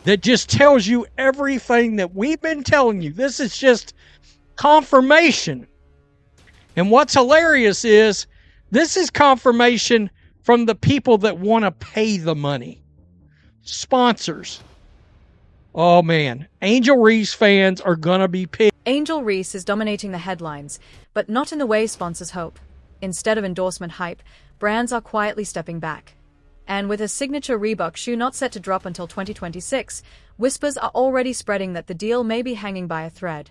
that just tells you everything that we've been telling you. This is just confirmation. And what's hilarious is this is confirmation from the people that want to pay the money. Sponsors. Oh man, Angel Reese fans are going to be pissed. Angel Reese is dominating the headlines, but not in the way sponsors hope. Instead of endorsement hype, brands are quietly stepping back. And with a signature Reebok shoe not set to drop until 2026, whispers are already spreading that the deal may be hanging by a thread.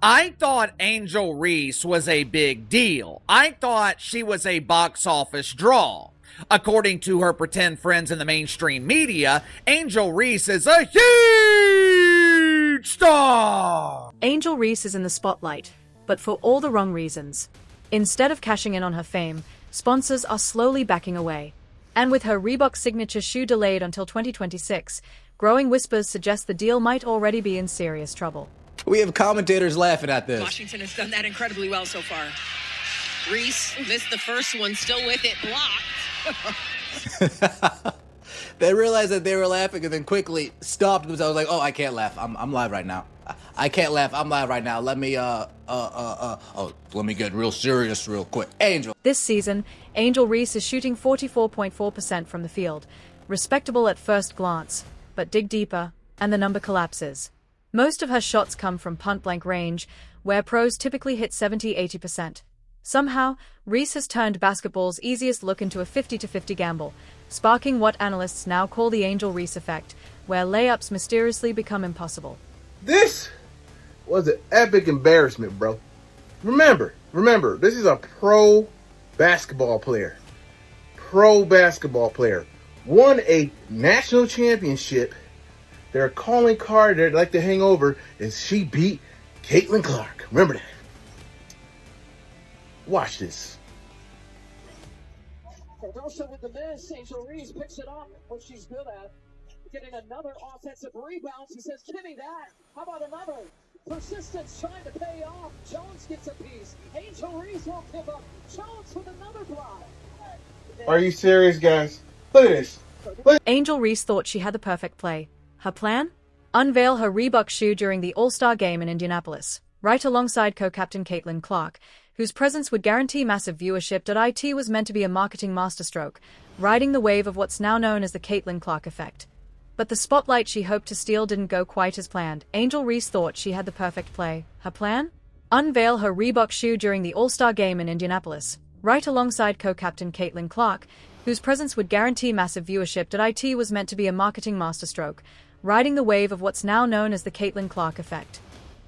I thought Angel Reese was a big deal. I thought she was a box office draw. According to her pretend friends in the mainstream media, Angel Reese is a huge star. Angel Reese is in the spotlight, but for all the wrong reasons. Instead of cashing in on her fame, sponsors are slowly backing away. And with her Reebok signature shoe delayed until 2026, growing whispers suggest the deal might already be in serious trouble. We have commentators laughing at this. Washington has done that incredibly well so far. Reese missed the first one, still with it blocked. They realized that they were laughing and then quickly stopped themselves like, oh, I can't laugh. I'm live right now. I can't laugh. I'm live right now. Let me let me get real serious real quick. Angel. This season, Angel Reese is shooting 44.4% from the field. Respectable at first glance, but dig deeper, and the number collapses. Most of her shots come from point-blank range, where pros typically hit 70-80%. Somehow, Reese has turned basketball's easiest look into a 50-50 gamble, sparking what analysts now call the Angel Reese effect, where layups mysteriously become impossible. This was an epic embarrassment, bro. Remember, this is a pro basketball player. Won a national championship. Their calling card they'd like to hang over is she beat Caitlin Clark. Remember that. Watch this. Also with the miss, Angel Reese picks it up, what she's good at. Getting another offensive rebound. She says, give me that. How about another? Persistence trying to pay off. Jones gets a piece. Angel Reese won't give up. Jones with another block. Are you serious, guys? Look at this. Angel Reese thought she had the perfect play. Her plan? Unveil her Reebok shoe during the All-Star game in Indianapolis, right alongside co-captain Caitlin Clark, whose presence would guarantee massive viewership. It was meant to be a marketing masterstroke, riding the wave of what's now known as the Caitlin Clark effect. But the spotlight she hoped to steal didn't go quite as planned. Angel Reese thought she had the perfect play. Her plan? Unveil her Reebok shoe during the All-Star game in Indianapolis, right alongside co-captain Caitlin Clark, whose presence would guarantee massive viewership. It was meant to be a marketing masterstroke, riding the wave of what's now known as the Caitlin Clark effect.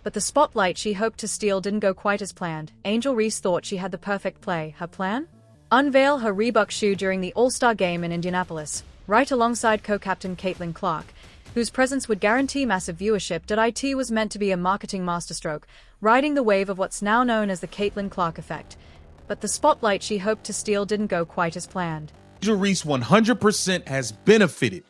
But the spotlight she hoped to steal didn't go quite as planned. Angel Reese thought she had the perfect play. Her plan? Unveil her Reebok shoe during the All-Star game in Indianapolis, right alongside co-captain Caitlin Clark, whose presence would guarantee massive viewership. It was meant to be a marketing masterstroke, riding the wave of what's now known as the Caitlin Clark effect. But the spotlight she hoped to steal didn't go quite as planned. Angel Reese 100% has benefited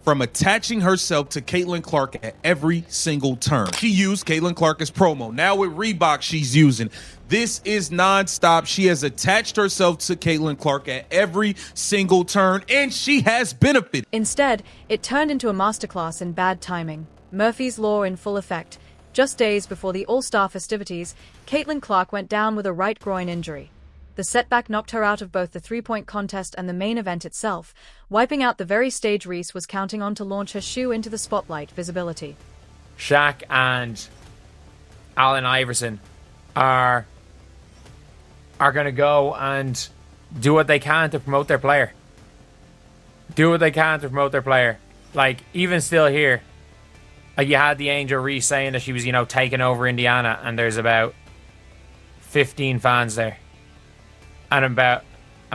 from attaching herself to Caitlin Clark at every single turn. She used Caitlin Clark as promo. Now with Reebok, she's using. This is nonstop. She has attached herself to Caitlin Clark at every single turn, and she has benefited. Instead, it turned into a masterclass in bad timing. Murphy's Law in full effect. Just days before the All-Star festivities, Caitlin Clark went down with a right groin injury. The setback knocked her out of both the three-point contest and the main event itself, wiping out the very stage Reese was counting on to launch her shoe into the spotlight visibility. Shaq and Allen Iverson are going to go and do what they can to promote their player. Like, even still here, like, you had the Angel Reese saying that she was, taking over Indiana, and there's about 15 fans there. And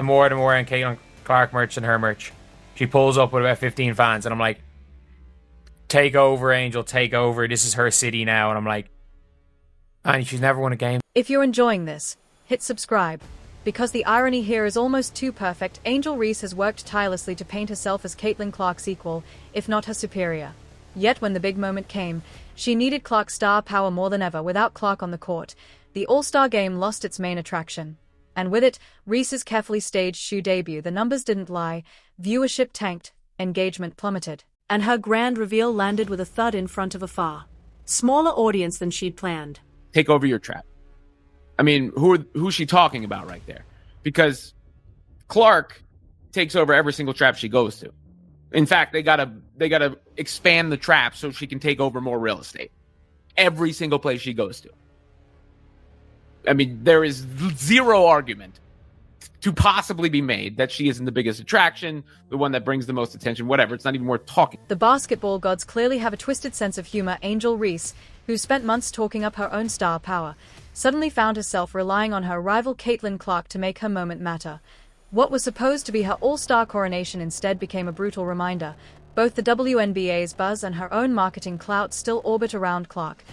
more than more in Caitlin Clark merch than her merch. She pulls up with about 15 fans, and I'm like, take over, Angel, take over. This is her city now. And I'm like, and she's never won a game. If you're enjoying this, hit subscribe. Because the irony here is almost too perfect. Angel Reese has worked tirelessly to paint herself as Caitlin Clark's equal, if not her superior. Yet when the big moment came, she needed Clark's star power more than ever. Without Clark on the court, the All-Star game lost its main attraction. And with it, Reese's carefully staged shoe debut. The numbers didn't lie, viewership tanked, engagement plummeted. and her grand reveal landed with a thud in front of a far smaller audience than she'd planned. Take over your trap. I mean, who's she talking about right there? Because Clark takes over every single trap she goes to. In fact, they gotta expand the trap so she can take over more real estate. Every single place she goes to. I mean, there is zero argument to possibly be made that she isn't the biggest attraction, the one that brings the most attention, whatever. It's not even worth talking. The basketball gods clearly have a twisted sense of humor. Angel Reese, who spent months talking up her own star power, suddenly found herself relying on her rival Caitlin Clark to make her moment matter. What was supposed to be her all-star coronation instead became a brutal reminder. Both the WNBA's buzz and her own marketing clout still orbit around Clark.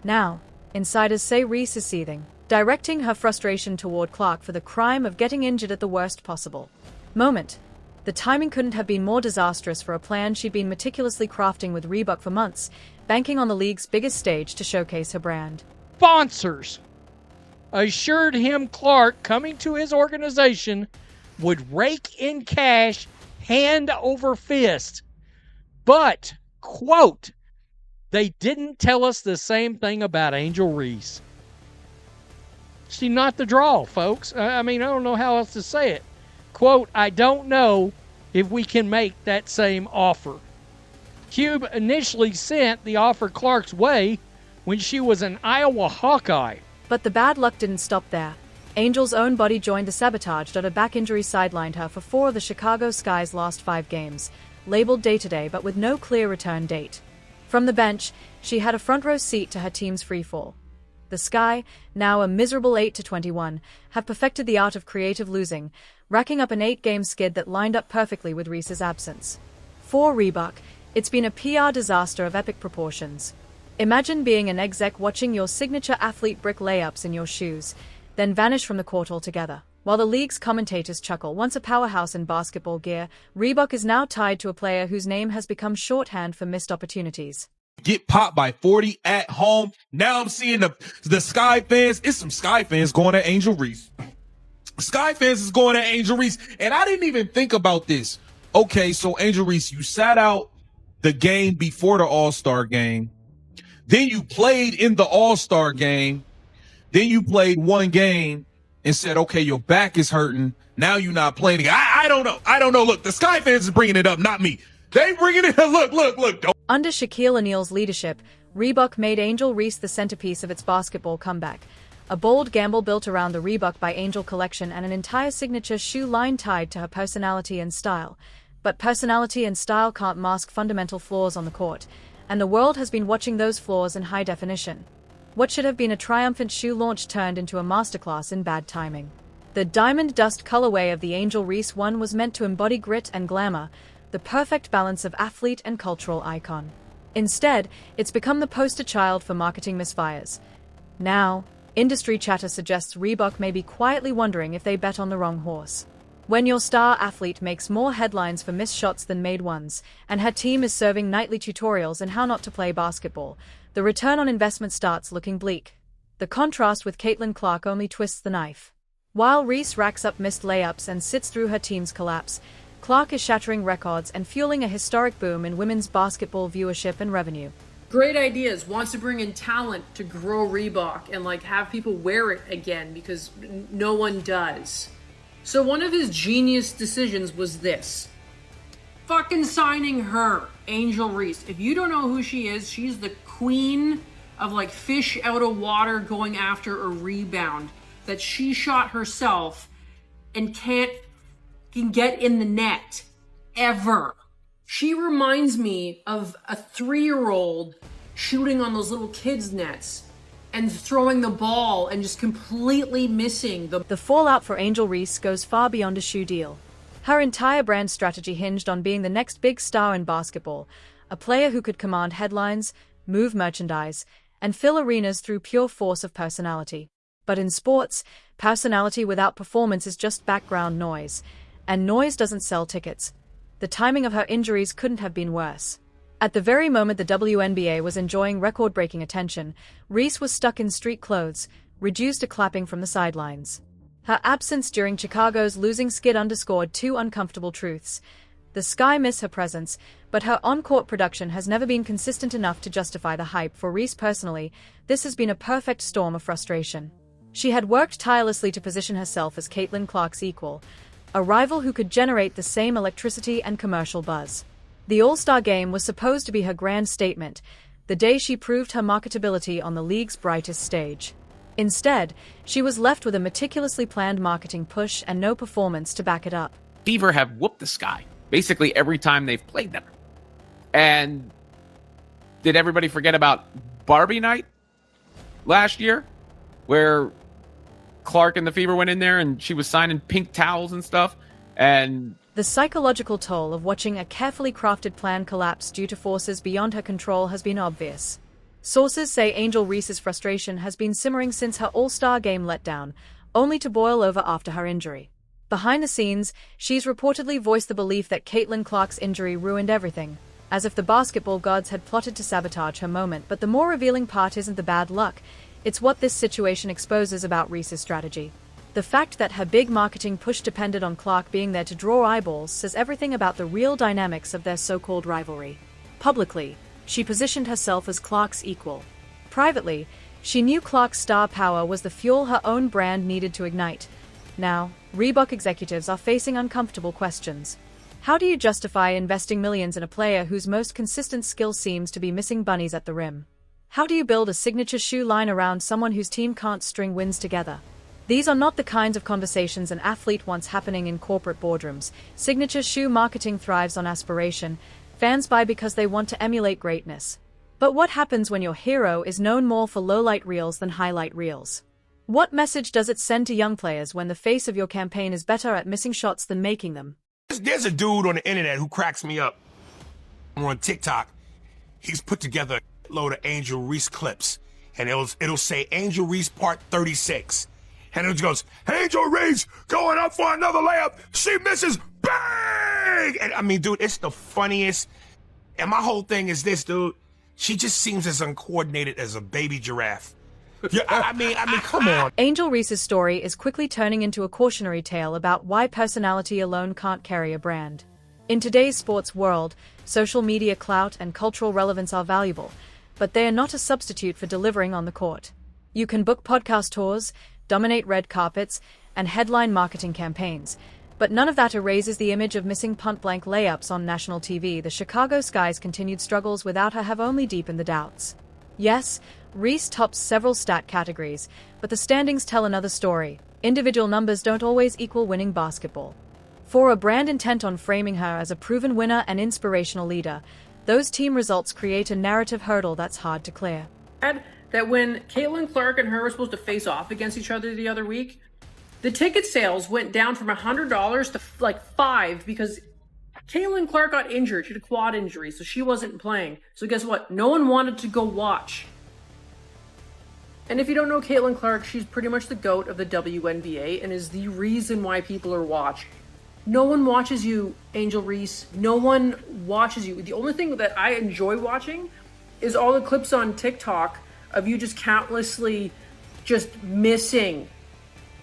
Now, insiders say Reese is seething, directing her frustration toward Clark for the crime of getting injured at the worst possible moment. The timing couldn't have been more disastrous for a plan she'd been meticulously crafting with Reebok for months, banking on the league's biggest stage to showcase her brand. Sponsors assured him Clark, coming to his organization, would rake in cash hand over fist. But, quote, they didn't tell us the same thing about Angel Reese. She's not the draw, folks. I mean, I don't know how else to say it. Quote, I don't know if we can make that same offer. Cube initially sent the offer Clark's way when she was an Iowa Hawkeye. But the bad luck didn't stop there. Angel's own body joined the sabotage. Her back injury sidelined her for 4 of the Chicago Sky's last 5 games, labeled day-to-day but with no clear return date. From the bench, she had a front-row seat to her team's freefall. The Sky, now a miserable 8-21, have perfected the art of creative losing, racking up an 8-game skid that lined up perfectly with Reese's absence. For Reebok, it's been a PR disaster of epic proportions. Imagine being an exec watching your signature athlete brick layups in your shoes, then vanish from the court altogether. While the league's commentators chuckle, once a powerhouse in basketball gear, Reebok is now tied to a player whose name has become shorthand for missed opportunities. Get popped by 40 at home. Now I'm seeing the Sky fans. It's some Sky fans going at Angel Reese. Sky fans is going at Angel Reese. And I didn't even think about this. Okay, so Angel Reese, you sat out the game before the All-Star game. Then you played in the All-Star game. Then you played one game and said, okay, your back is hurting. Now you're not playing again. I don't know. I don't know. Look, the Sky fans is bringing it up, not me. They bringing it up. Look. Under Shaquille O'Neal's leadership, Reebok made Angel Reese the centerpiece of its basketball comeback. A bold gamble built around the Reebok by Angel collection and an entire signature shoe line tied to her personality and style. But personality and style can't mask fundamental flaws on the court, and the world has been watching those flaws in high definition. What should have been a triumphant shoe launch turned into a masterclass in bad timing. The diamond dust colorway of the Angel Reese 1 was meant to embody grit and glamour, the perfect balance of athlete and cultural icon. Instead, it's become the poster child for marketing misfires. Now, industry chatter suggests Reebok may be quietly wondering if they bet on the wrong horse. When your star athlete makes more headlines for missed shots than made ones, and her team is serving nightly tutorials on how not to play basketball, the return on investment starts looking bleak. The contrast with Caitlin Clark only twists the knife. While Reese racks up missed layups and sits through her team's collapse, Clark is shattering records and fueling a historic boom in women's basketball viewership and revenue. Great ideas, wants to bring in talent to grow Reebok and have people wear it again because no one does. So one of his genius decisions was this. Fucking signing her, Angel Reese. If you don't know who she is, she's the queen of fish out of water going after a rebound that she shot herself and can get in the net ever. She reminds me of a 3-year-old shooting on those little kids' nets and throwing the ball and just completely missing the fallout for Angel Reese goes far beyond a shoe deal. Her entire brand strategy hinged on being the next big star in basketball, a player who could command headlines, move merchandise, and fill arenas through pure force of personality. But in sports, personality without performance is just background noise, and noise doesn't sell tickets. The timing of her injuries couldn't have been worse. At the very moment the WNBA was enjoying record-breaking attention, Reese was stuck in street clothes, reduced to clapping from the sidelines. Her absence during Chicago's losing skid underscored 2 uncomfortable truths. The Sky miss her presence, but her on-court production has never been consistent enough to justify the hype. For Reese personally, this has been a perfect storm of frustration. She had worked tirelessly to position herself as Caitlin Clark's equal, a rival who could generate the same electricity and commercial buzz. The All-Star Game was supposed to be her grand statement, the day she proved her marketability on the league's brightest stage. Instead, she was left with a meticulously planned marketing push and no performance to back it up. Fever have whooped the Sky basically every time they've played them. And did everybody forget about Barbie Night last year, where Clark and the Fever went in there and she was signing pink towels and stuff? And the psychological toll of watching a carefully crafted plan collapse due to forces beyond her control has been obvious. Sources say Angel Reese's frustration has been simmering since her All-Star Game letdown, only to boil over after her injury. Behind the scenes, she's reportedly voiced the belief that Caitlin Clark's injury ruined everything, as if the basketball gods had plotted to sabotage her moment. But the more revealing part isn't the bad luck, it's what this situation exposes about Reese's strategy. The fact that her big marketing push depended on Clark being there to draw eyeballs says everything about the real dynamics of their so-called rivalry. Publicly, she positioned herself as Clark's equal. Privately, she knew Clark's star power was the fuel her own brand needed to ignite. Now, Reebok executives are facing uncomfortable questions. How do you justify investing millions in a player whose most consistent skill seems to be missing bunnies at the rim? How do you build a signature shoe line around someone whose team can't string wins together? These are not the kinds of conversations an athlete wants happening in corporate boardrooms. Signature shoe marketing thrives on aspiration. Fans buy because they want to emulate greatness. But what happens when your hero is known more for lowlight reels than highlight reels? What message does it send to young players when the face of your campaign is better at missing shots than making them? There's a dude on the internet who cracks me up. On TikTok, he's put together a load of Angel Reese clips, and it'll say Angel Reese part 36. And it goes, Angel Reese going up for another layup. She misses, bang! And I mean, dude, it's the funniest. And my whole thing is this, dude. She just seems as uncoordinated as a baby giraffe. Yeah, I mean, come on. Angel Reese's story is quickly turning into a cautionary tale about why personality alone can't carry a brand. In today's sports world, social media clout and cultural relevance are valuable, but they are not a substitute for delivering on the court. You can book podcast tours, dominate red carpets, and headline marketing campaigns, but none of that erases the image of missing punt-blank layups on national TV. The Chicago Sky's continued struggles without her have only deepened the doubts. Yes, Reese tops several stat categories, but the standings tell another story. Individual numbers don't always equal winning basketball. For a brand intent on framing her as a proven winner and inspirational leader, those team results create a narrative hurdle that's hard to clear. That when Caitlin Clark and her were supposed to face off against each other the other week, the ticket sales went down from $100 to like $5 because Caitlin Clark got injured. She had a quad injury, so she wasn't playing. So guess what? No one wanted to go watch. And if you don't know Caitlin Clark, she's pretty much the GOAT of the WNBA and is the reason why people are watching. No one watches you, Angel Reese. No one watches you. The only thing that I enjoy watching is all the clips on TikTok of you just countlessly just missing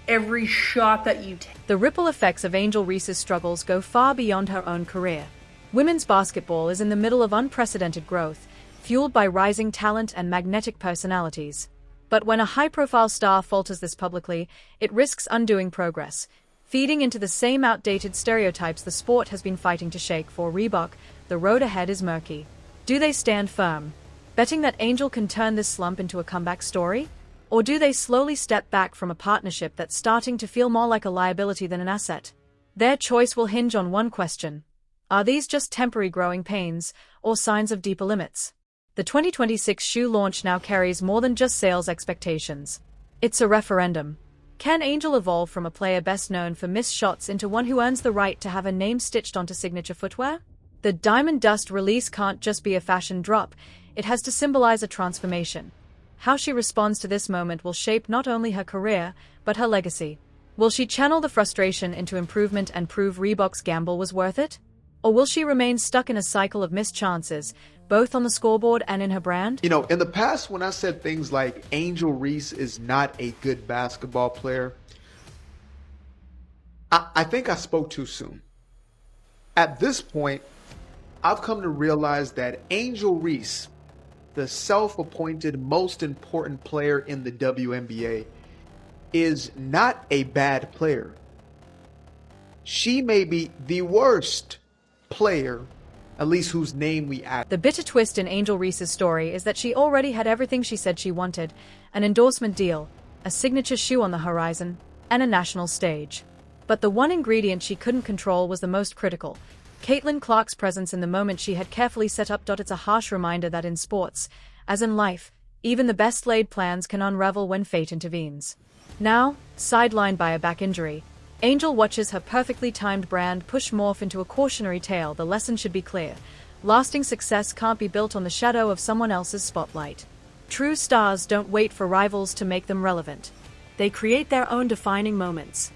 every shot that you take. The ripple effects of Angel Reese's struggles go far beyond her own career. Women's basketball is in the middle of unprecedented growth, fueled by rising talent and magnetic personalities. But when a high-profile star falters this publicly, it risks undoing progress, feeding into the same outdated stereotypes the sport has been fighting to shake. For Reebok, the road ahead is murky. Do they stand firm, betting that Angel can turn this slump into a comeback story? Or do they slowly step back from a partnership that's starting to feel more like a liability than an asset? Their choice will hinge on one question. Are these just temporary growing pains, or signs of deeper limits? The 2026 shoe launch now carries more than just sales expectations. It's a referendum. Can Angel evolve from a player best known for missed shots into one who earns the right to have a name stitched onto signature footwear? The Diamond Dust release can't just be a fashion drop, it has to symbolize a transformation. How she responds to this moment will shape not only her career, but her legacy. Will she channel the frustration into improvement and prove Reebok's gamble was worth it? Or will she remain stuck in a cycle of missed chances, both on the scoreboard and in her brand? You know, in the past when I said things like Angel Reese is not a good basketball player, I think I spoke too soon. At this point, I've come to realize that Angel Reese, the self-appointed most important player in the WNBA, is not a bad player. She may be the worst player, at least whose name we add. The bitter twist in Angel Reese's story is that she already had everything she said she wanted: an endorsement deal, a signature shoe on the horizon, and a national stage. But the one ingredient she couldn't control was the most critical: Caitlin Clark's presence in the moment she had carefully set up. It's a harsh reminder that in sports, as in life, even the best laid plans can unravel when fate intervenes. Now, sidelined by a back injury, Angel watches her perfectly timed brand push morph into a cautionary tale. The lesson should be clear: lasting success can't be built on the shadow of someone else's spotlight. True stars don't wait for rivals to make them relevant. They create their own defining moments.